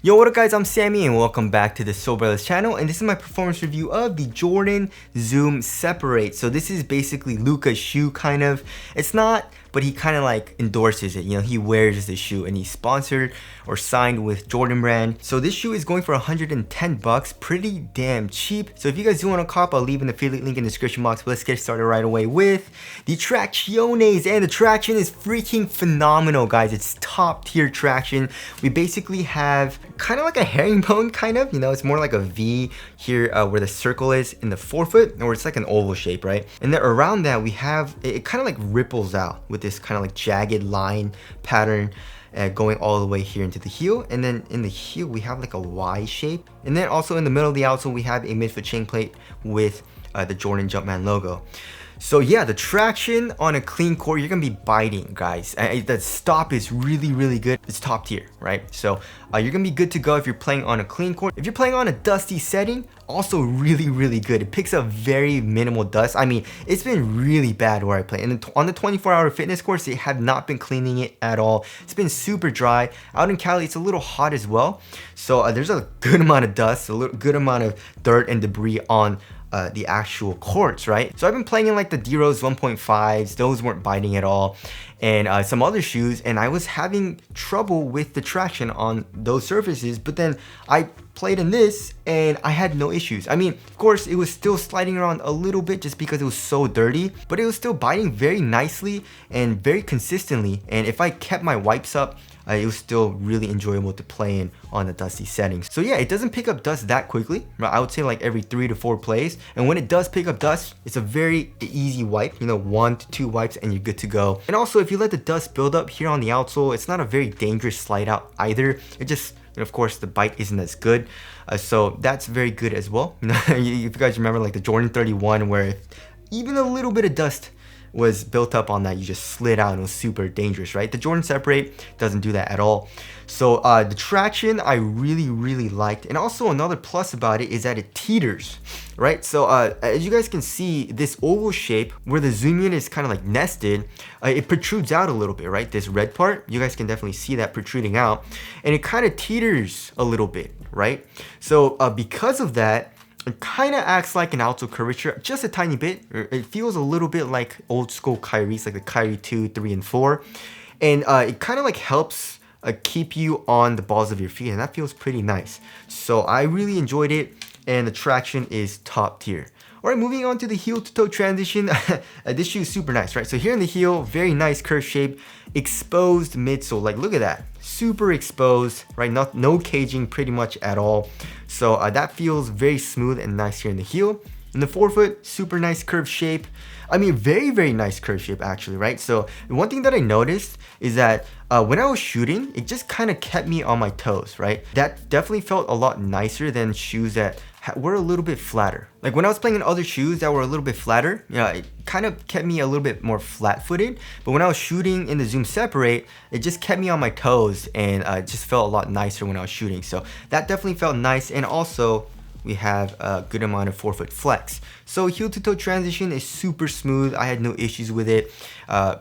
Yo, what up guys, I'm Sammy and welcome back to the Soberless channel, and this is my performance review of the Jordan Zoom Separate. So this is basically Luka's shoe kind of. It's not, but he kind of like endorses it. You know, he wears the shoe and he's sponsored or signed with Jordan brand. So this shoe is going for 110 bucks, pretty damn cheap. So if you guys do want to cop, I'll leave an affiliate link in the description box. But let's get started right away with the Tracciones, and the traction is freaking phenomenal, guys. It's top tier traction. We basically have kind of like a herringbone kind of, you know, it's more like a V here where the circle is in the forefoot, or it's like an oval shape, right? And then around that we have, it kind of like ripples out with this kind of like jagged line pattern going all the way here into the heel. And then in the heel we have like a Y shape, and then also in the middle of the outsole we have a midfoot chain plate with the Jordan Jumpman logo. So yeah, the traction on a clean court, you're gonna be biting, guys. The stop is really good. It's top tier, right? So you're gonna be good to go if you're playing on a clean court. If you're playing on a dusty setting, also really good. It picks up very minimal dust. I mean, it's been really bad where I play. And on the 24-hour fitness course, they have not been cleaning it at all. It's been super dry. Out in Cali, it's a little hot as well. So there's a good amount of dust, a good amount of dirt and debris on the actual courts, right? So I've been playing in like the D-Rose 1.5s, those weren't biting at all, and some other shoes, and I was having trouble with the traction on those surfaces. But then I played in this and I had no issues. I mean, of course it was still sliding around a little bit just because it was so dirty, but it was still biting very nicely and very consistently. And if I kept my wipes up, it was still really enjoyable to play in on the dusty settings. So yeah, it doesn't pick up dust that quickly, right? I would say like every 3 to 4 plays. And when it does pick up dust, it's a very easy wipe, you know, 1 to 2 wipes and you're good to go. And also if you let the dust build up here on the outsole, it's not a very dangerous slide out either. It just, and of course the bite isn't as good. So that's very good as well. If you guys remember like the Jordan 31, where even a little bit of dust was built up on that, you just slid out and it was super dangerous, right? The Jordan Separate doesn't do that at all. So the traction I really liked, and also another plus about it is that it teeters, right? So as you guys can see, this oval shape where the zoom unit is kind of like nested, it protrudes out a little bit, right? This red part, you guys can definitely see that protruding out, and it kind of teeters a little bit, right? So because of that, it kind of acts like an outsole curvature, just a tiny bit. It feels a little bit like old school Kyrie's, like the Kyrie 2, 3, and 4. And it kind of like helps keep you on the balls of your feet, and that feels pretty nice. So I really enjoyed it, and the traction is top tier. Alright, moving on to the heel to toe transition. This shoe is super nice, right? So here in the heel, very nice curve shape, exposed midsole. Like look at that, super exposed, right? No caging pretty much at all. So that feels very smooth and nice here in the heel. In the forefoot, super nice curve shape. I mean, very nice curve shape actually, right? So one thing that I noticed is that when I was shooting, it just kind of kept me on my toes, right? That definitely felt a lot nicer than shoes that were a little bit flatter. Like when I was playing in other shoes that were a little bit flatter, you know, it kind of kept me a little bit more flat-footed. But when I was shooting in the Zoom Separate, it just kept me on my toes, and it just felt a lot nicer when I was shooting. So that definitely felt nice. And also we have a good amount of forefoot flex. So heel to toe transition is super smooth. I had no issues with it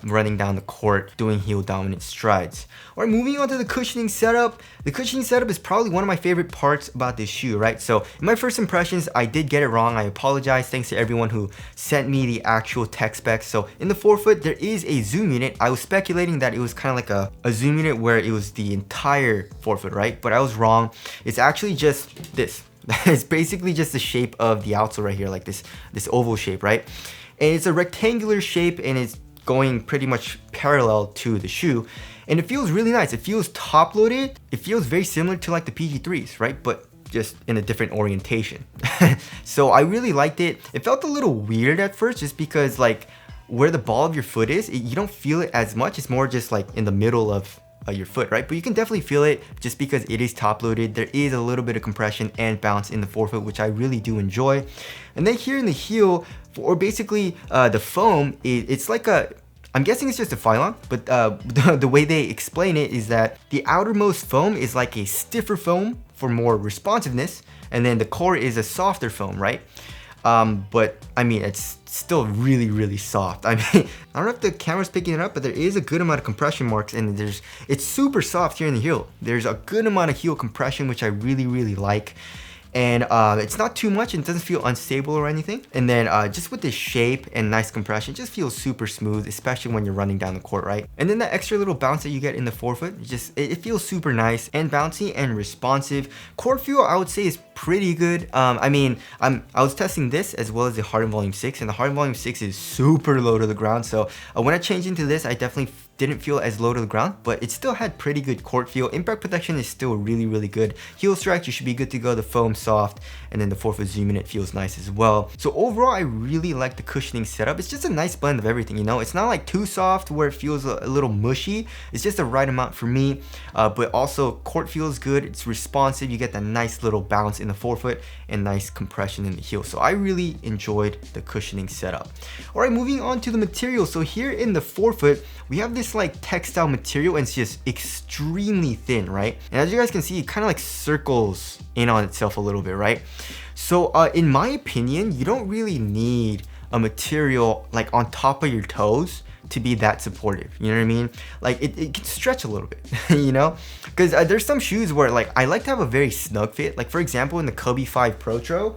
running down the court, doing heel dominant strides. Alright, moving on to the cushioning setup. The cushioning setup is probably one of my favorite parts about this shoe, right? So in my first impressions, I did get it wrong. I apologize. Thanks to everyone who sent me the actual tech specs. So in the forefoot, there is a zoom unit. I was speculating that it was kind of like a zoom unit where it was the entire forefoot, right? But I was wrong. It's actually just this. It's basically just the shape of the outsole right here, like this oval shape, right? And it's a rectangular shape, and it's going pretty much parallel to the shoe, and it feels really nice. It feels top loaded. It feels very similar to like the PG3s, right? But just in a different orientation. So I really liked it. It felt a little weird at first just because like where the ball of your foot is, you don't feel it as much. It's more just like in the middle of your foot, right? But you can definitely feel it just because it is top loaded. There is a little bit of compression and bounce in the forefoot, which I really do enjoy. And then here in the heel, or basically the foam, it's like I'm guessing it's just a Phylon, but the way they explain it is that the outermost foam is like a stiffer foam for more responsiveness, and then the core is a softer foam, right? But I mean, it's still really soft. I mean, I don't know if the camera's picking it up, but there is a good amount of compression marks, and it's super soft here in the heel. There's a good amount of heel compression, which I really like. And it's not too much, and it doesn't feel unstable or anything. And then just with this shape and nice compression, it just feels super smooth, especially when you're running down the court, right? And then that extra little bounce that you get in the forefoot, it feels super nice and bouncy and responsive. Court feel, I would say, is pretty good. I mean, I was testing this as well as the Harden Volume 6, and the Harden Volume 6 is super low to the ground. So when I changed into this, I definitely didn't feel as low to the ground, but it still had pretty good court feel. Impact protection is still really good. Heel strike, you should be good to go. The foam soft, and then the forefoot zoom in, it feels nice as well. So overall, I really like the cushioning setup. It's just a nice blend of everything, you know? It's not like too soft where it feels a little mushy. It's just the right amount for me, but also court feels good. It's responsive. You get that nice little bounce in the forefoot and nice compression in the heel. So I really enjoyed the cushioning setup. All right, moving on to the material. So here in the forefoot, we have this like textile material, and it's just extremely thin, right? And as you guys can see, it kind of like circles in on itself a little bit, right? So in my opinion, you don't really need a material like on top of your toes to be that supportive, you know what I mean? Like it can stretch a little bit, you know? Because there's some shoes where like I like to have a very snug fit. Like for example, in the Kobe 5 Protro,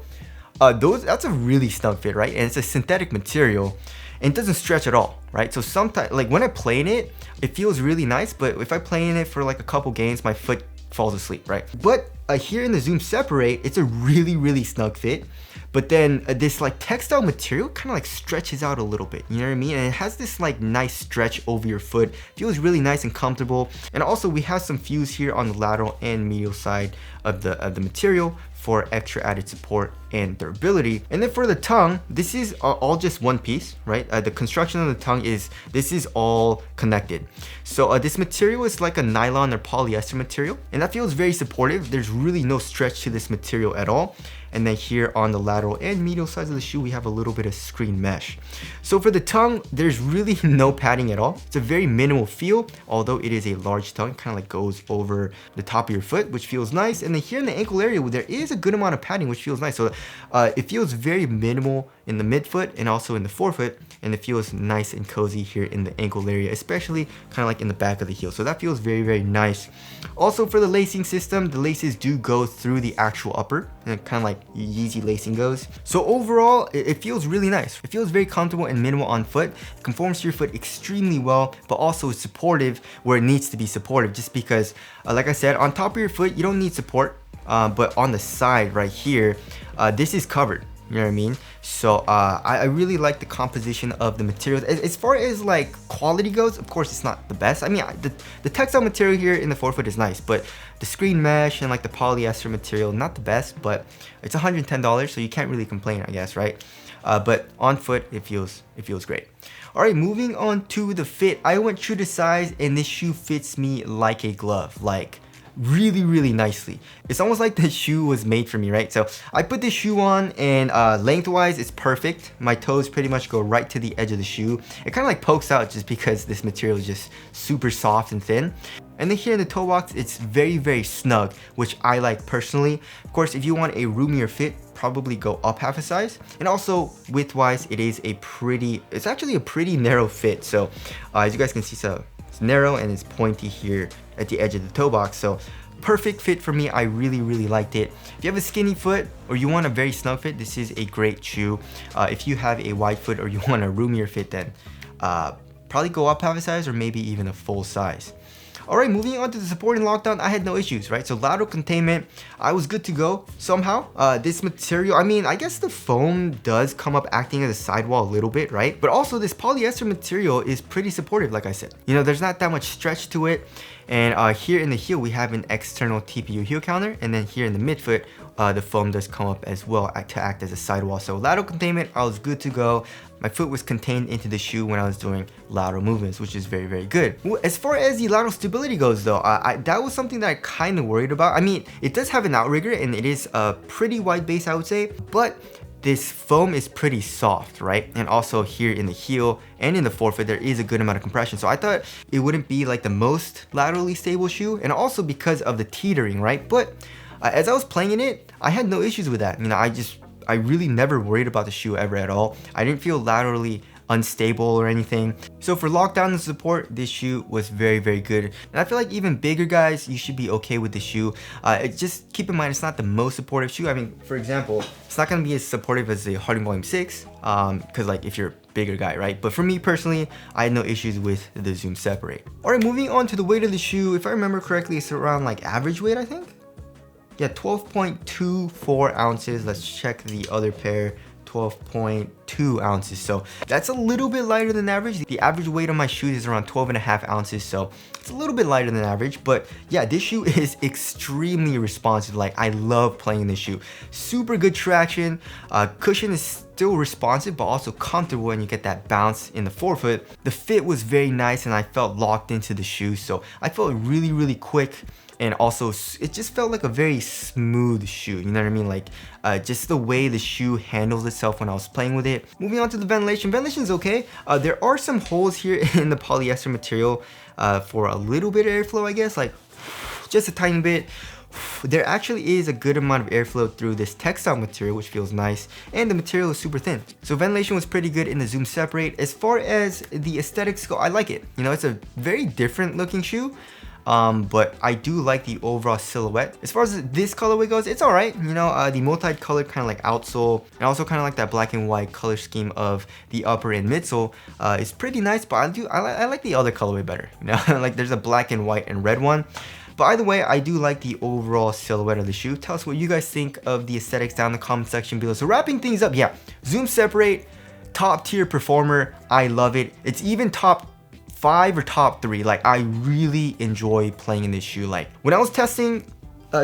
that's a really snug fit, right? And it's a synthetic material, and it doesn't stretch at all, right? So sometimes, like when I play in it, it feels really nice, but if I play in it for like a couple games, my foot falls asleep, right? But here in the Zoom Separate, it's a really snug fit. But then this like textile material kind of like stretches out a little bit, you know what I mean? And it has this like nice stretch over your foot. Feels really nice and comfortable. And also we have some fuse here on the lateral and medial side of the material for extra added support and durability. And then for the tongue, this is all just one piece, right? The construction of the tongue this is all connected. So this material is like a nylon or polyester material, and that feels very supportive. There's really no stretch to this material at all. And then here on the lateral and medial sides of the shoe, we have a little bit of screen mesh. So for the tongue, there's really no padding at all. It's a very minimal feel, although it is a large tongue, kind of like goes over the top of your foot, which feels nice. And then here in the ankle area, there is a good amount of padding, which feels nice. So it feels very minimal in the midfoot and also in the forefoot, and it feels nice and cozy here in the ankle area, especially kind of like in the back of the heel. So that feels very nice. Also for the lacing system, the laces do go through the actual upper, and kind of like Yeezy lacing goes. So overall, it feels really nice. It feels very comfortable and minimal on foot. It conforms to your foot extremely well, but also is supportive where it needs to be supportive, just because, like I said, on top of your foot, you don't need support, but on the side right here, this is covered. You know what I mean? So I really like the composition of the material. As far as like quality goes, of course it's not the best. I mean, the textile material here in the forefoot is nice, but the screen mesh and like the polyester material, not the best, but it's $110, so you can't really complain, I guess, right? But on foot, it feels great. All right, moving on to the fit. I went true to size, and this shoe fits me like a glove, like really nicely. It's almost like the shoe was made for me, right? So I put this shoe on, and lengthwise it's perfect. My toes pretty much go right to the edge of the shoe. It kind of like pokes out just because this material is just super soft and thin. And then here in the toe box, it's very snug, which I like personally. Of course, if you want a roomier fit, probably go up half a size. And also width-wise, it's actually a pretty narrow fit. So as you guys can see, so it's narrow and it's pointy here at the edge of the toe box. So perfect fit for me. I really liked it. If you have a skinny foot or you want a very snug fit, this is a great shoe. If you have a wide foot or you want a roomier fit, then probably go up half a size or maybe even a full size. All right, moving on to the support and lockdown, I had no issues, right? So lateral containment, I was good to go somehow. This material, I mean, I guess the foam does come up acting as a sidewall a little bit, right? But also this polyester material is pretty supportive, like I said. You know, there's not that much stretch to it. And here in the heel, we have an external TPU heel counter. And then here in the midfoot, the foam does come up as well to act as a sidewall. So lateral containment, I was good to go. My foot was contained into the shoe when I was doing lateral movements, which is very good. As far as the lateral stability goes though, that was something that I kind of worried about. I mean, it does have an outrigger and it is a pretty wide base, I would say, but this foam is pretty soft, right? And also here in the heel and in the forefoot, there is a good amount of compression. So I thought it wouldn't be like the most laterally stable shoe, and also because of the teetering, right? But as I was playing in it, I had no issues with that. You know, I really never worried about the shoe ever at all. I didn't feel laterally unstable or anything. So for lockdown and support, this shoe was very, very good. And I feel like even bigger guys, you should be okay with the shoe. Just keep in mind, it's not the most supportive shoe. I mean, for example, it's not gonna be as supportive as the Harding Volume 6, because like if you're a bigger guy, right? But for me personally, I had no issues with the Zoom Separate. All right, moving on to the weight of the shoe. If I remember correctly, it's around like average weight, I think. Yeah, 12.24 ounces. Let's check the other pair. 12.2 ounces, so that's a little bit lighter than average. The average weight on my shoes is around 12.5 ounces, so it's a little bit lighter than average. But yeah, this shoe is extremely responsive. Like, I love playing this shoe. Super good traction. Cushion is still responsive, but also comfortable, and you get that bounce in the forefoot. The fit was very nice, and I felt locked into the shoe, so I felt really, really quick. And also, it just felt like a very smooth shoe, you know what I mean? Like, just the way the shoe handles itself when I was playing with it. Moving on to the ventilation. Ventilation is okay. There are some holes here in the polyester material for a little bit of airflow, I guess, like just a tiny bit. There actually is a good amount of airflow through this textile material, which feels nice, and the material is super thin. So ventilation was pretty good in the Zoom Separate. As far as the aesthetics go, I like it. You know, it's a very different looking shoe. But I do like the overall silhouette. As far as this colorway goes, it's alright. You know, the multi-colored kind of like outsole, and also kind of like that black and white color scheme of the upper and midsole is pretty nice, but I like the other colorway better. You know, like there's a black and white and red one. But either way, I do like the overall silhouette of the shoe. Tell us what you guys think of the aesthetics down in the comment section below. So wrapping things up, yeah, Zoom Separate, top tier performer. I love it. It's even top 5 or top 3. Like, I really enjoy playing in this shoe. Like, when I was testing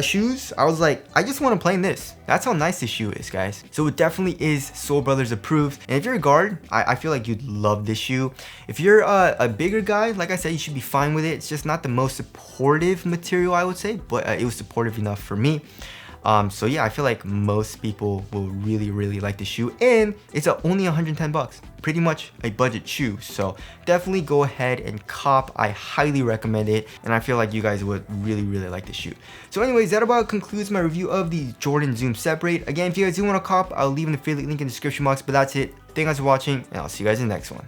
shoes, I was like, I just want to play in this. That's how nice this shoe is, guys. So it definitely is Soul Brothers approved. And if you're a guard, I feel like you'd love this shoe. If you're a bigger guy, like I said, you should be fine with it. It's just not the most supportive material, I would say, but it was supportive enough for me. So yeah, I feel like most people will really, really like the shoe, and it's only 110 bucks. Pretty much a budget shoe, so definitely go ahead and cop. I highly recommend it, and I feel like you guys would really, really like the shoe. So anyways, that about concludes my review of the Jordan Zoom Separate. Again, if you guys do want to cop, I'll leave an affiliate link in the description box, but that's it. Thank you guys for watching, and I'll see you guys in the next one.